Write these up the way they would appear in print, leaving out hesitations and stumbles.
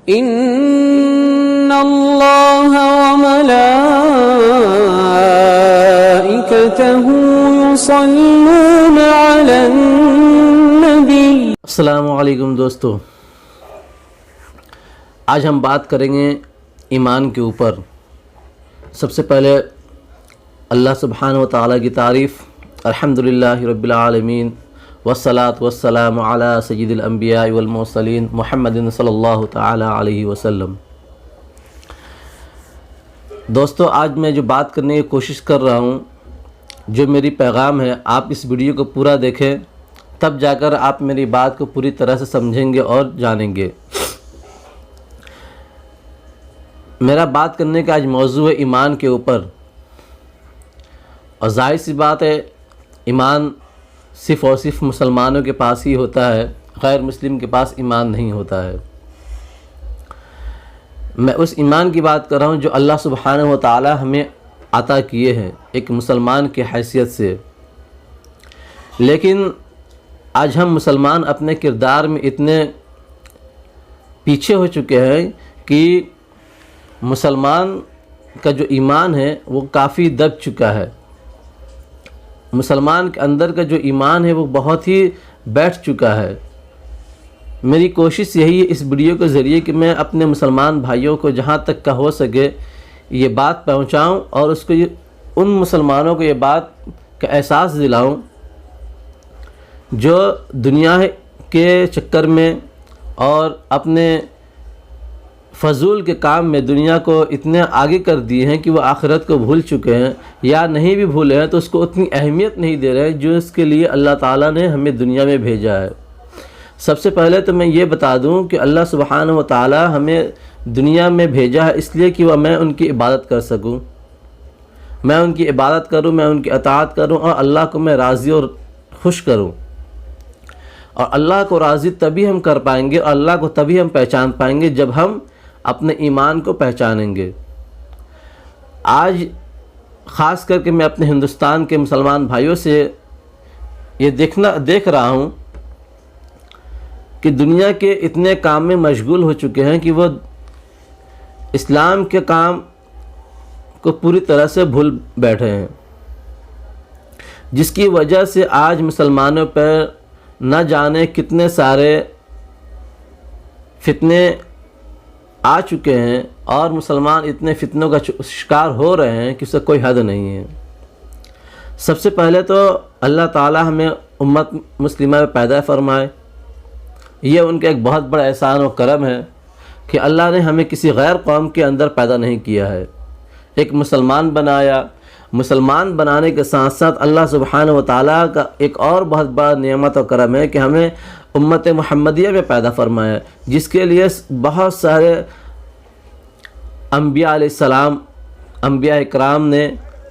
إن الله وملائكته يصلون على النبي۔ السلام علیکم دوستو، آج ہم بات کریں گے ایمان کے اوپر۔ سب سے پہلے اللہ سبحانہ و تعالیٰ کی تعریف، الحمدللہ رب العالمین، والصلاة والسلام علی سید الانبیاء والمرسلین محمد صلی اللہ تعالیٰ علیہ وسلم۔ دوستو، آج میں جو بات کرنے کی کوشش کر رہا ہوں، جو میری پیغام ہے، آپ اس ویڈیو کو پورا دیکھیں، تب جا کر آپ میری بات کو پوری طرح سے سمجھیں گے اور جانیں گے۔ میرا بات کرنے کا آج موضوع ہے ایمان کے اوپر، اور ظاہر سی بات ہے ایمان صرف اور صرف مسلمانوں کے پاس ہی ہوتا ہے، غیر مسلم کے پاس ایمان نہیں ہوتا ہے۔ میں اس ایمان کی بات کر رہا ہوں جو اللہ سبحانہ و تعالی ہمیں عطا کیے ہیں ایک مسلمان کی حیثیت سے۔ لیکن آج ہم مسلمان اپنے کردار میں اتنے پیچھے ہو چکے ہیں کہ مسلمان کا جو ایمان ہے وہ کافی دب چکا ہے۔ مسلمان کے اندر کا جو ایمان ہے وہ بہت ہی بیٹھ چکا ہے۔ میری کوشش یہی ہے اس ویڈیو کے ذریعے کہ میں اپنے مسلمان بھائیوں کو جہاں تک کا ہو سکے یہ بات پہنچاؤں، اور اس کو ان مسلمانوں کو یہ بات کا احساس دلاؤں جو دنیا کے چکر میں اور اپنے فضول کے کام میں دنیا کو اتنے آگے کر دیے ہیں کہ وہ آخرت کو بھول چکے ہیں، یا نہیں بھی بھولے ہیں تو اس کو اتنی اہمیت نہیں دے رہے ہیں جو اس کے لیے اللہ تعالیٰ نے ہمیں دنیا میں بھیجا ہے۔ سب سے پہلے تو میں یہ بتا دوں کہ اللہ سبحانہ و تعالیٰ ہمیں دنیا میں بھیجا ہے اس لیے کہ میں ان کی عبادت کر سکوں، میں ان کی عبادت کروں، میں ان کی اطاعت کروں، اور اللہ کو میں راضی اور خوش کروں۔ اور اللہ کو راضی تبھی ہم کر پائیں گے، اور اللہ کو تبھی ہم پہچان پائیں گے جب ہم اپنے ایمان کو پہچانیں گے۔ آج خاص کر کے میں اپنے ہندوستان کے مسلمان بھائیوں سے یہ دیکھ رہا ہوں کہ دنیا کے اتنے کام میں مشغول ہو چکے ہیں کہ وہ اسلام کے کام کو پوری طرح سے بھول بیٹھے ہیں، جس کی وجہ سے آج مسلمانوں پر نہ جانے کتنے سارے فتنے آ چکے ہیں، اور مسلمان اتنے فتنوں کا شکار ہو رہے ہیں کہ اس کا کوئی حد نہیں ہے۔ سب سے پہلے تو اللہ تعالی ہمیں امت مسلمہ میں پیدا فرمائے، یہ ان کا ایک بہت بڑا احسان و کرم ہے کہ اللہ نے ہمیں کسی غیر قوم کے اندر پیدا نہیں کیا ہے، ایک مسلمان بنایا۔ مسلمان بنانے کے ساتھ ساتھ اللہ سبحانہ و تعالیٰ کا ایک اور بہت بڑا نعمت و کرم ہے کہ ہمیں امت محمدیہ میں پیدا فرمایا، جس کے لیے بہت سارے انبیاء علیہ السلام، انبیاء اکرام نے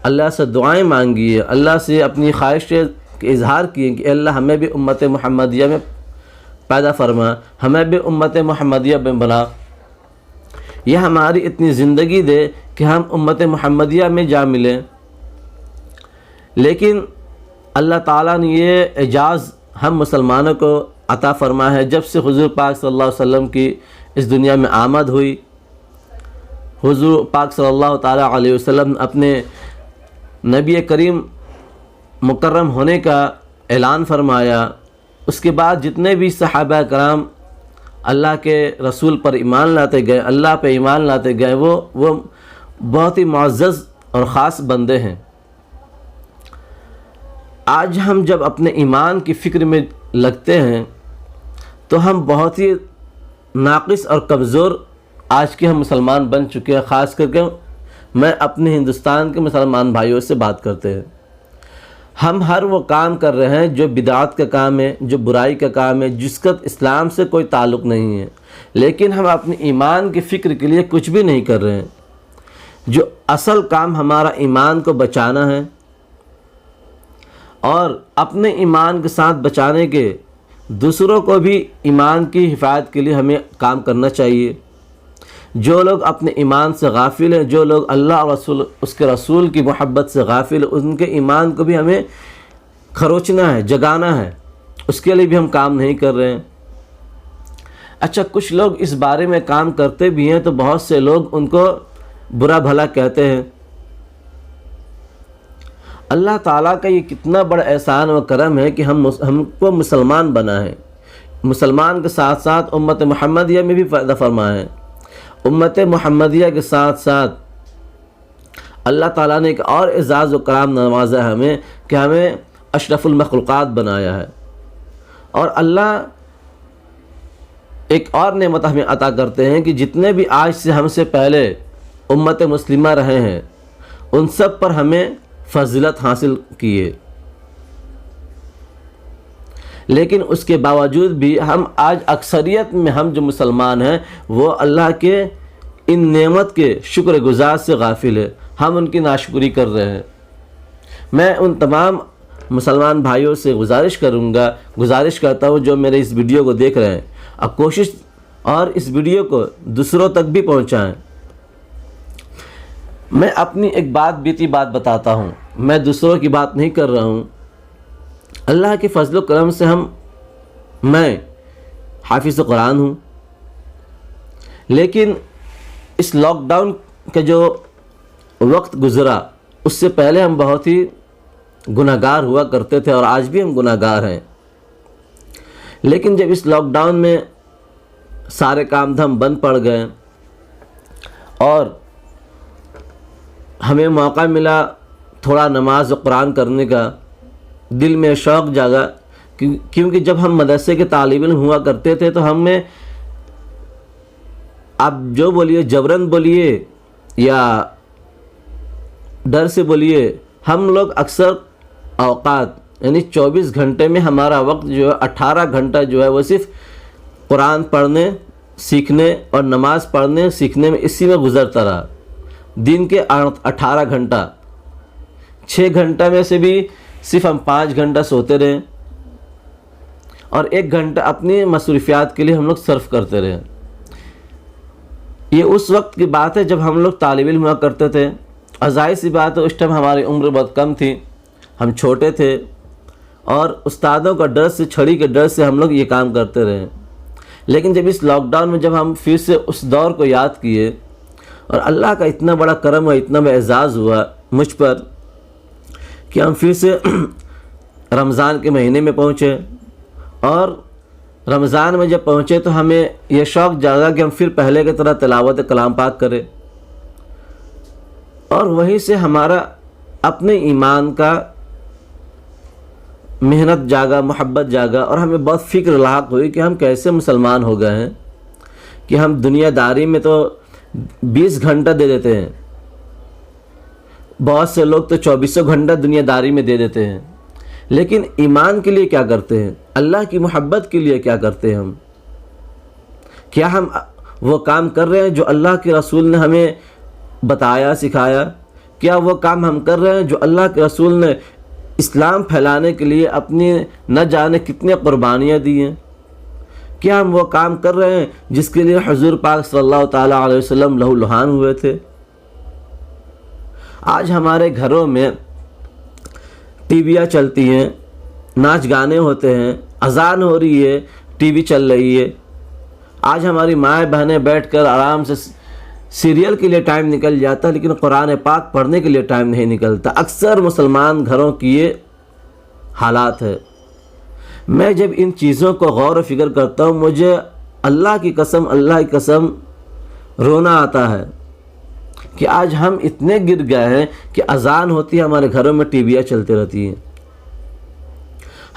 اللہ سے دعائیں مانگی ہے، اللہ سے اپنی خواہش کے اظہار کیے کہ اللہ ہمیں بھی امت محمدیہ میں پیدا فرما، ہمیں بھی امت محمدیہ میں بنا، یہ ہماری اتنی زندگی دے کہ ہم امت محمدیہ میں جا ملیں۔ لیکن اللہ تعالیٰ نے یہ اعجاز ہم مسلمانوں کو عطا فرما ہے جب سے حضور پاک صلی اللہ علیہ وسلم کی اس دنیا میں آمد ہوئی۔ حضور پاک صلی اللہ تعالیٰ علیہ وسلم اپنے نبی کریم مکرم ہونے کا اعلان فرمایا۔ اس کے بعد جتنے بھی صحابہ کرام اللہ کے رسول پر ایمان لاتے گئے، اللہ پہ ایمان لاتے گئے، وہ بہت ہی معزز اور خاص بندے ہیں۔ آج ہم جب اپنے ایمان کی فکر میں لگتے ہیں تو ہم بہت ہی ناقص اور کمزور آج کے ہم مسلمان بن چکے ہیں۔ خاص کر کے میں اپنے ہندوستان کے مسلمان بھائیوں سے بات کرتے ہیں، ہم ہر وہ کام کر رہے ہیں جو بدعت کا کام ہے، جو برائی کا کام ہے، جس کا اسلام سے کوئی تعلق نہیں ہے، لیکن ہم اپنے ایمان کی فکر کے لیے کچھ بھی نہیں کر رہے ہیں۔ جو اصل کام ہمارا ایمان کو بچانا ہے، اور اپنے ایمان کے ساتھ بچانے کے دوسروں کو بھی ایمان کی حفاظت کے لیے ہمیں کام کرنا چاہیے۔ جو لوگ اپنے ایمان سے غافل ہیں، جو لوگ اللہ اور اس کے رسول کی محبت سے غافل ہیں، ان کے ایمان کو بھی ہمیں کھروچنا ہے، جگانا ہے، اس کے لیے بھی ہم کام نہیں کر رہے ہیں۔ اچھا کچھ لوگ اس بارے میں کام کرتے بھی ہیں تو بہت سے لوگ ان کو برا بھلا کہتے ہیں۔ اللہ تعالیٰ کا یہ کتنا بڑا احسان و کرم ہے کہ ہم کو مسلمان بنا ہے۔ مسلمان کے ساتھ ساتھ امت محمدیہ میں بھی فائدہ فرما ہے۔ امت محمدیہ کے ساتھ ساتھ اللہ تعالیٰ نے ایک اور اعزاز و کرام نوازا ہے ہمیں کہ ہمیں اشرف المخلوقات بنایا ہے، اور اللہ ایک اور نعمت ہمیں عطا کرتے ہیں کہ جتنے بھی آج سے ہم سے پہلے امت مسلمہ رہے ہیں ان سب پر ہمیں فضیلت حاصل کیے، لیکن اس کے باوجود بھی ہم آج اکثریت میں ہم جو مسلمان ہیں وہ اللہ کے ان نعمت کے شکر گزار سے غافل ہے، ہم ان کی ناشکری کر رہے ہیں۔ میں ان تمام مسلمان بھائیوں سے گزارش کرتا ہوں جو میرے اس ویڈیو کو دیکھ رہے ہیں، اب کوشش اور اس ویڈیو کو دوسروں تک بھی پہنچائیں۔ میں اپنی ایک بیتی بات بتاتا ہوں، میں دوسروں کی بات نہیں کر رہا ہوں۔ اللہ کے فضل و کرم سے میں حافظ قرآن ہوں، لیکن اس لاک ڈاؤن کا جو وقت گزرا اس سے پہلے ہم بہت ہی گناہ گار ہوا کرتے تھے، اور آج بھی ہم گناہ گار ہیں۔ لیکن جب اس لاک ڈاؤن میں سارے کام دھم بند پڑ گئے اور ہمیں موقع ملا تھوڑا نماز و قرآن کرنے کا، دل میں شوق جاگا، کیونکہ جب ہم مدرسے کے طالب علم ہوا کرتے تھے تو ہم میں آپ جو بولیے، جبرن بولیے یا ڈر سے بولیے، ہم لوگ اکثر اوقات یعنی 24 گھنٹے میں ہمارا وقت جو ہے 18 گھنٹہ جو ہے وہ صرف قرآن پڑھنے، سیکھنے اور نماز پڑھنے سیکھنے میں اسی میں گزرتا رہا۔ دن کے 18 گھنٹہ، 6 گھنٹہ میں سے بھی صرف ہم 5 گھنٹہ سوتے رہے اور 1 گھنٹہ اپنی مصروفیات کے لیے ہم لوگ صرف کرتے رہے۔ یہ اس وقت کی بات ہے جب ہم لوگ طالب علم ہوا کرتے تھے، اور ظاہر سی بات ہے اس ٹائم ہماری عمر بہت کم تھی، ہم چھوٹے تھے، اور استادوں کا ڈر سے، چھڑی کے ڈر سے ہم لوگ یہ کام کرتے رہے۔ لیکن جب اس لاک ڈاؤن میں جب ہم پھر سے اس دور کو یاد کیے اور اللہ کا اتنا بڑا کرم اور اتنا بڑا اعزاز ہوا مجھ پر کہ ہم پھر سے رمضان کے مہینے میں پہنچے، اور رمضان میں جب پہنچے تو ہمیں یہ شوق جاگا کہ ہم پھر پہلے کی طرح تلاوت کلام پاک کریں، اور وہیں سے ہمارا اپنے ایمان کا محنت جاگا، محبت جاگا، اور ہمیں بہت فکر لاحق ہوئی کہ ہم کیسے مسلمان ہو گئے ہیں کہ ہم دنیا داری میں تو 20 گھنٹہ دے دیتے ہیں، بہت سے لوگ تو 24 گھنٹہ دنیا داری میں دے دیتے ہیں، لیکن ایمان کے لیے کیا کرتے ہیں؟ اللہ کی محبت کے لیے کیا کرتے ہیں؟ ہم کیا ہم وہ کام کر رہے ہیں جو اللہ کے رسول نے ہمیں بتایا، سکھایا؟ کیا وہ کام ہم کر رہے ہیں جو اللہ کے رسول نے اسلام پھیلانے کے لیے اپنی نہ جانے کتنے قربانیاں دی ہیں؟ کیا ہم وہ کام کر رہے ہیں جس کے لیے حضور پاک صلی اللہ تعالیٰ علیہ وسلم لہو لہان ہوئے تھے؟ آج ہمارے گھروں میں ٹی ویاں چلتی ہیں، ناچ گانے ہوتے ہیں، اذان ہو رہی ہے، ٹی وی چل رہی ہے۔ آج ہماری مائیں بہنیں بیٹھ کر آرام سے سیریل کے لیے ٹائم نکل جاتا ہے، لیکن قرآن پاک پڑھنے کے لیے ٹائم نہیں نکلتا۔ اکثر مسلمان گھروں کی یہ حالات ہے۔ میں جب ان چیزوں کو غور و فکر کرتا ہوں مجھے اللہ کی قسم رونا آتا ہے کہ آج ہم اتنے گر گئے ہیں کہ اذان ہوتی ہے ہمارے گھروں میں ٹی ویاں چلتی رہتی ہیں،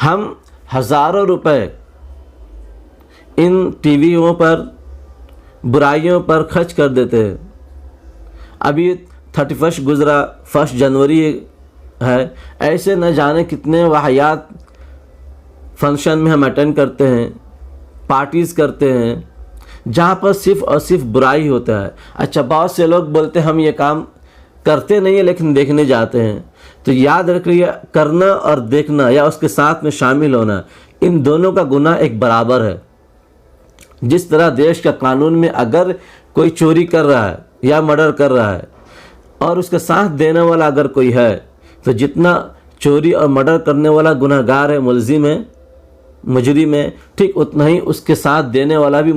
ہم ہزاروں روپے ان ٹی ویوں پر، برائیوں پر خرچ کر دیتے ہیں۔ ابھی 31 گزرا، 1 جنوری ہے، ایسے نہ جانے کتنے واحیات فنکشن میں ہم اٹینڈ کرتے ہیں، پارٹیز کرتے ہیں، جہاں پر صرف اور صرف برائی ہوتا ہے۔ اچھا بہت سے لوگ بولتے ہیں ہم یہ کام کرتے نہیں ہیں لیکن دیکھنے جاتے ہیں، تو یاد رکھیے کرنا اور دیکھنا یا اس کے ساتھ میں شامل ہونا، ان دونوں کا گناہ ایک برابر ہے۔ جس طرح دیش کا قانون میں اگر کوئی چوری کر رہا ہے یا مرڈر کر رہا ہے اور اس کے ساتھ دینے والا اگر کوئی ہے، تو جتنا چوری اور مرڈر کرنے والا گناہ گار ہے، ملزم ہے، مجرم ہے، ٹھیک اتنا ہی اس کے ساتھ دینے والا بھی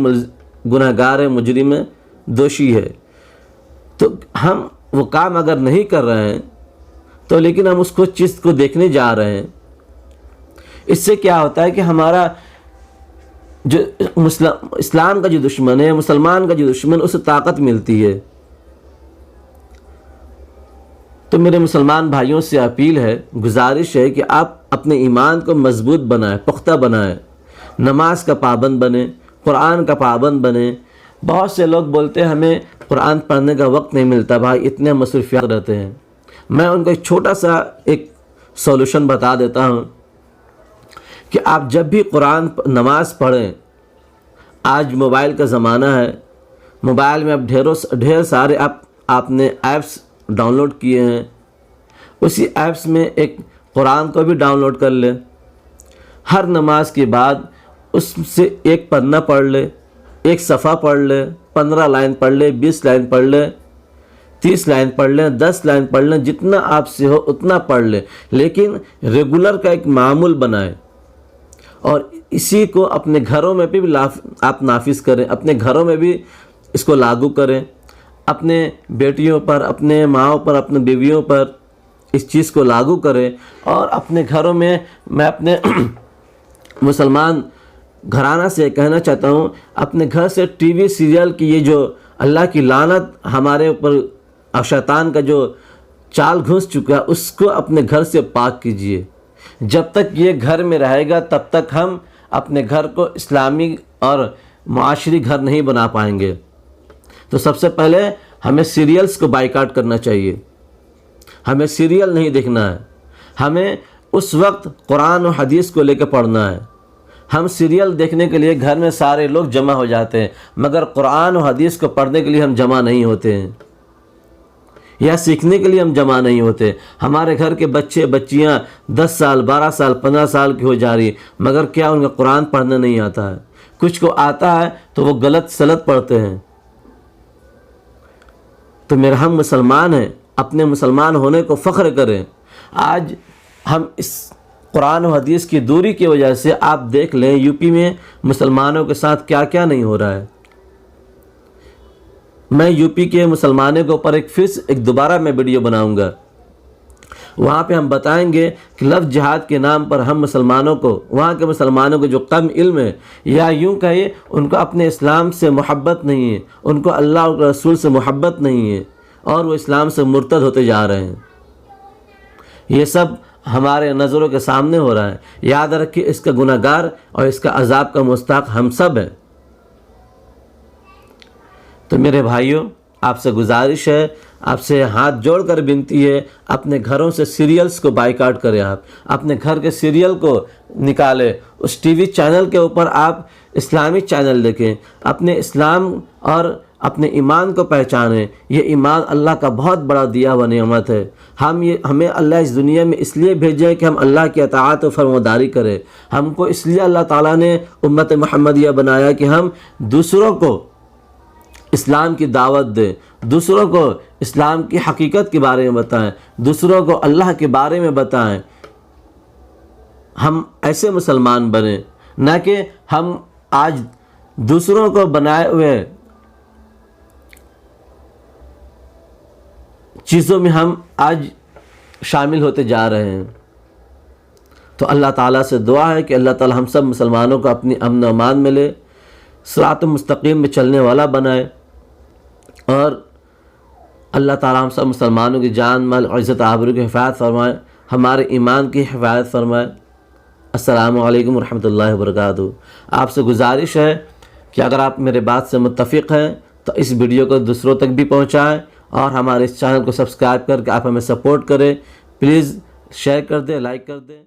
گناہ گار ہے، مجرم ہے، دوشی ہے۔ تو ہم وہ کام اگر نہیں کر رہے ہیں تو لیکن ہم اس کو چیز کو دیکھنے جا رہے ہیں، اس سے کیا ہوتا ہے کہ ہمارا جو اسلام کا جو دشمن ہے، مسلمان کا جو دشمن، اسے طاقت ملتی ہے۔ تو میرے مسلمان بھائیوں سے اپیل ہے، گزارش ہے کہ آپ اپنے ایمان کو مضبوط بنائیں، پختہ بنائیں، نماز کا پابند بنیں، قرآن کا پابند بنیں۔ بہت سے لوگ بولتے ہیں ہمیں قرآن پڑھنے کا وقت نہیں ملتا، بھائی اتنے مصروفیات رہتے ہیں۔ میں ان کو ایک چھوٹا سا ایک سولوشن بتا دیتا ہوں کہ آپ جب بھی قرآن نماز پڑھیں، آج موبائل کا زمانہ ہے، موبائل میں اب ڈھیر سارے آپ نے ایپس ڈاؤن لوڈ کیے ہیں، اسی ایپس میں ایک قرآن کو بھی ڈاؤن لوڈ کر لیں۔ ہر نماز کے بعد اس سے ایک پڑھنا پڑھ لے، ایک صفحہ پڑھ لے، 15 لائن پڑھ لے، 20 لائن پڑھ لے، 30 لائن پڑھ لیں، 10 لائن پڑھ لیں، جتنا آپ سے ہو اتنا پڑھ لیں، لیکن ریگولر کا ایک معمول بنائیں اور اسی کو اپنے گھروں میں بھی آپ نافذ کریں، اپنے گھروں میں بھی اس کو لاگو کریں، اپنے بیٹیوں پر، اپنے ماؤں پر، اپنے بیویوں پر اس چیز کو لاگو کریں۔ اور اپنے گھروں میں میں اپنے مسلمان گھرانہ سے کہنا چاہتا ہوں، اپنے گھر سے ٹی وی سیریل کی یہ جو اللہ کی لعنت ہمارے اوپر اور شیطان کا جو چال گھس چکا ہے، اس کو اپنے گھر سے پاک کیجیے۔ جب تک یہ گھر میں رہے گا تب تک ہم اپنے گھر کو اسلامی اور معاشری گھر نہیں بنا پائیں گے۔ تو سب سے پہلے ہمیں سیریلز کو بائیکاٹ کرنا چاہیے، ہمیں سیریل نہیں دیکھنا ہے، ہمیں اس وقت قرآن و حدیث کو لے کے پڑھنا ہے۔ ہم سیریل دیکھنے کے لیے گھر میں سارے لوگ جمع ہو جاتے ہیں، مگر قرآن و حدیث کو پڑھنے کے لیے ہم جمع نہیں ہوتے ہیں، یا سیکھنے کے لیے ہم جمع نہیں ہوتے۔ ہمارے گھر کے بچے بچیاں 10 سال 12 سال 15 سال کی ہو جا رہی، مگر کیا ان کا قرآن پڑھنا نہیں آتا ہے؟ کچھ کو آتا ہے تو وہ غلط سلط پڑھتے ہیں۔ تو میرے ہم مسلمان ہیں، اپنے مسلمان ہونے کو فخر کریں۔ آج ہم اس قرآن و حدیث کی دوری کی وجہ سے آپ دیکھ لیں یو پی میں مسلمانوں کے ساتھ کیا کیا نہیں ہو رہا ہے۔ میں یو پی کے مسلمانوں کے اوپر ایک دوبارہ میں ویڈیو بناؤں گا، وہاں پہ ہم بتائیں گے کہ لفظ جہاد کے نام پر ہم مسلمانوں کو، وہاں کے مسلمانوں کو جو کم علم ہے، یا یوں کہیے ان کو اپنے اسلام سے محبت نہیں ہے، ان کو اللہ اور رسول سے محبت نہیں ہے، اور وہ اسلام سے مرتد ہوتے جا رہے ہیں۔ یہ سب ہمارے نظروں کے سامنے ہو رہا ہے۔ یاد رکھیے اس کا گناہ گار اور اس کا عذاب کا مستحق ہم سب ہیں۔ تو میرے بھائیوں، آپ سے گزارش ہے، آپ سے ہاتھ جوڑ کر بنتی ہے، اپنے گھروں سے سیریلز کو بائیکاٹ کریں، آپ اپنے گھر کے سیریل کو نکالیں، اس ٹی وی چینل کے اوپر آپ اسلامی چینل دیکھیں، اپنے اسلام اور اپنے ایمان کو پہچانیں۔ یہ ایمان اللہ کا بہت بڑا دیا ہوا نعمت ہے۔ ہمیں اللہ اس دنیا میں اس لیے بھیجے کہ ہم اللہ کی اطاعت و فرمانبرداری کریں۔ ہم کو اس لیے اللہ تعالیٰ نے امت محمدیہ بنایا کہ ہم دوسروں کو اسلام کی دعوت دیں، دوسروں کو اسلام کی حقیقت کے بارے میں بتائیں، دوسروں کو اللہ کے بارے میں بتائیں۔ ہم ایسے مسلمان بنیں، نہ کہ ہم آج دوسروں کو بنائے ہوئے چیزوں میں ہم آج شامل ہوتے جا رہے ہیں۔ تو اللہ تعالیٰ سے دعا ہے کہ اللہ تعالیٰ ہم سب مسلمانوں کو اپنی امن و امان میں لے، صراط مستقیم میں چلنے والا بنائے، اور اللہ تعالیٰ ہم سب مسلمانوں کی جان مال عزت آبرو کی حفاظت فرمائے، ہمارے ایمان کی حفاظت فرمائے۔ السلام علیکم ورحمۃ اللہ وبرکاتہ۔ آپ سے گزارش ہے کہ اگر آپ میرے بات سے متفق ہیں تو اس ویڈیو کو دوسروں تک بھی پہنچائیں، اور ہمارے اس چینل کو سبسکرائب کر کے آپ ہمیں سپورٹ کریں۔ پلیز شیئر کر دیں، لائک کر دیں۔